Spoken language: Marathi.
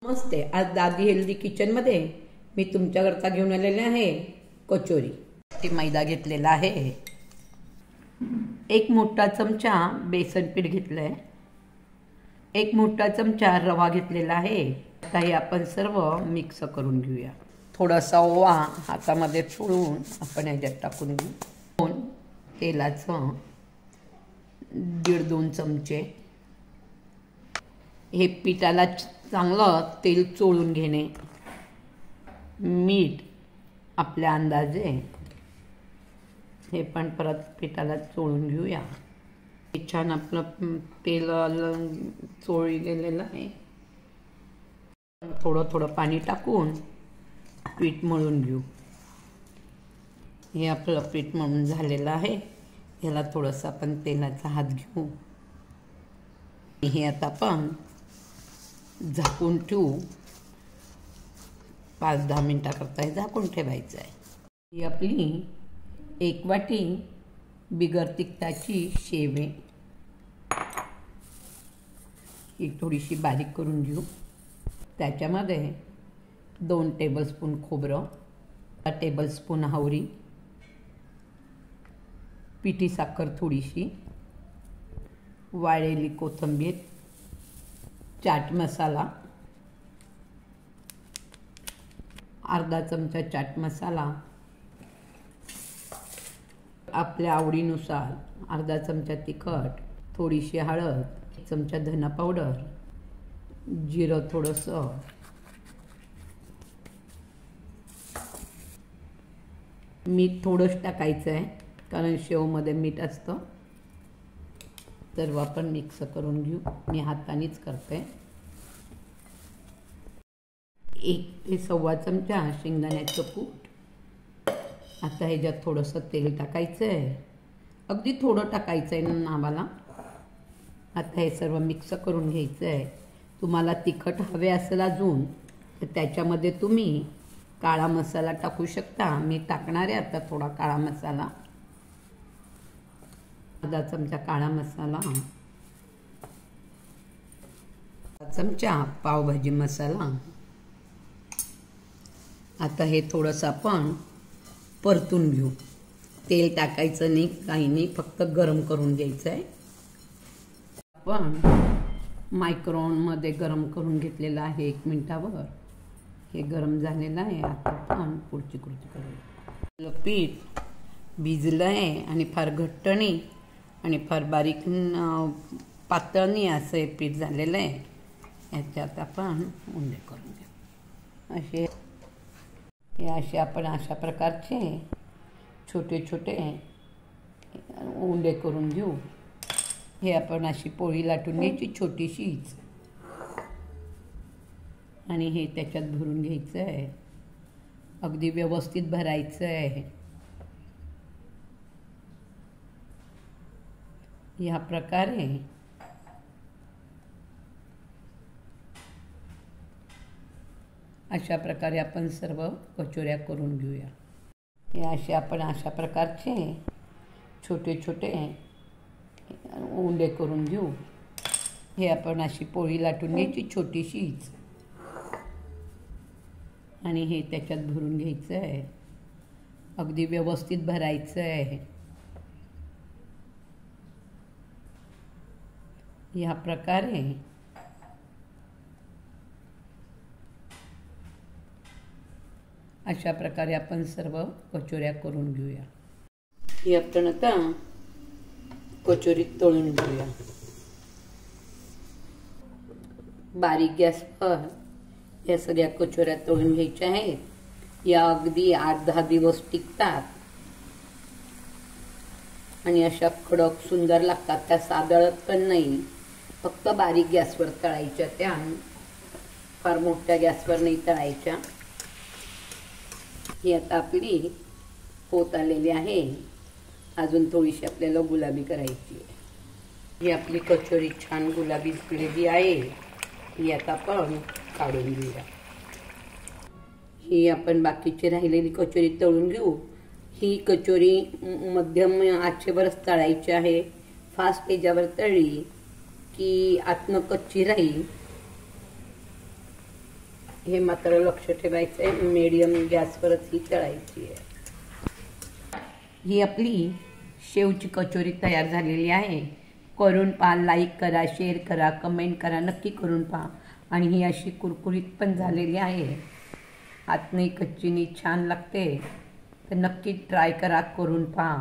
नमस्ते. आज दादी हेल्दी किचनमध्ये मी तुमच्याकरता घेऊन आलेले आहे कचोरी. ती मैदा घेतलेला आहे, एक मोठा चमचा बेसन पीठ घेतलंय, एक मोठा चमचा रवा घेतलेला आहे. आता हे आपण सर्व मिक्स करून घेऊया. थोडासा ओवा हातामध्ये चोळून आपण ह्याच्यात टाकून घेऊ. तेलाचं 1.5-2 चमचे. हे पिठाला चांगलं तेल चोळून घेणे. मीठ आपल्या अंदाजे. हे पण परत पिठाला चोळून घेऊया. हे छान आपलं तेल चोळी गेलेलं आहे. थोडं थोडं पाणी टाकून पीठ मळून घेऊ. हे आपलं पीठ मळून झालेलं आहे. याला थोडंसं आपण तेलाचा हात घेऊ. हे आता आपण झाकून ठेवू. 5-10 मिनिटाकरता झाकून ठेवायचं आहे. ही आपली 1 वाटी बिगर तिखटाची शेव आहे. ही थोडीशी बारीक करून घेऊ. त्याच्यामध्ये 2 टेबलस्पून खोबरं, 1 टेबलस्पून हावरी, पिठी साखर थोडीशी, वाळलेली कोथिंबीर, चाट मसाला, अर्धा चमचा चाट मसाला, आपल्या आवडीनुसार अर्धा चमचा तिखट, थोडीशी हळद, 1 चमचा धना पावडर, जिरं थोडंसं, मीठ थोडंच टाकायचं आहे कारण शेवमध्ये मीठ असतं. सर्व आपण मिक्स करून घेऊ. मी हातानेच करते. 1 ते 1.25 चमचा शेंगदाण्याचं कूट. आता ह्याच्यात थोडंसं तेल टाकायचं आहे. अगदी थोडं टाकायचं आहे नावाला. आता हे सर्व मिक्स करून घ्यायचं आहे. तुम्हाला तिखट हवे असेल अजून तर त्याच्यामध्ये तुम्ही काळा मसाला टाकू शकता. मी टाकणार आहे आता थोडा काळा मसाला. अर्धा चमचा काळा मसाला, 1 चमचा पावभाजी मसाला. आता हे थोडंसं आपण परतून घेऊ. तेल टाकायचं नाही, काही नाही, फक्त गरम करून घ्यायचं आहे. आपण मायक्रोवेव्हमध्ये गरम करून घेतलेलं आहे 1 मिनिटावर. हे गरम झालेलं आहे. आता आपण पुढची कृती करूया. पीठ भिजलं आहे आणि फार घट्ट नाही आणि फार बारीक पातळ नाही, असं हे पीठ झालेलं आहे. याच्यात आपण उंडे करून घेऊ. असे आपण अशा प्रकारचे छोटे छोटे उंडे करून घेऊ. हे आपण अशी पोळी लाटून घ्यायची छोटीशीच आणि हे त्याच्यात भरून घ्यायचं आहे. अगदी व्यवस्थित भरायचं आहे. या प्रकारे अशा प्रकारे आपण सर्व कचोऱ्या करून घेऊया. हे असे आपण अशा प्रकारचे छोटे छोटे उंडे करून घेऊ. हे आपण अशी पोळी लाटून घ्यायची छोटीशीच आणि हे त्याच्यात भरून घ्यायचं आहे. अगदी व्यवस्थित भरायचं आहे. या प्रकारे अशा प्रकारे आपण सर्व कचोऱ्या करून घेऊया. ही आपण आता कचोरीत तळून घेऊया. बारीक गॅसवर या सगळ्या कचोऱ्या तळून घ्यायच्या आहेत. या अगदी 8-10 दिवस टिकतात आणि अशा कडक सुंदर लागतात. त्या सादळत पण नाही, फक्त बारीक गॅसवर तळायच्या. त्या फार मोठ्या गॅसवर नाही तळायच्या. ही आता आपली होत आलेली आहे. अजून थोडीशी आपल्याला गुलाबी करायची आहे. ही आपली कचोरी छान गुलाबी झालेली आहे. ही आता आपण काढून घेऊया. ही आपण बाकीची राहिलेली कचोरी तळून घेऊ. ही कचोरी मध्यम आचेवरच तळायची आहे. फास्ट याच्यावर तळली की आतनं कच्ची राहील. हे मात्र लक्ष ठेवायचं आहे, मीडियम गॅसवरच ही तळायची आहे. ही आपली शेवची कचोरी तयार झालेली आहे. करून पहा, लाईक करा, शेअर करा, कमेंट करा, नक्की करून पहा. आणि ही अशी कुरकुरीत पण झालेली आहे, आतनही कच्चीनी छान लागते. तर नक्की ट्राय करा, करून पहा.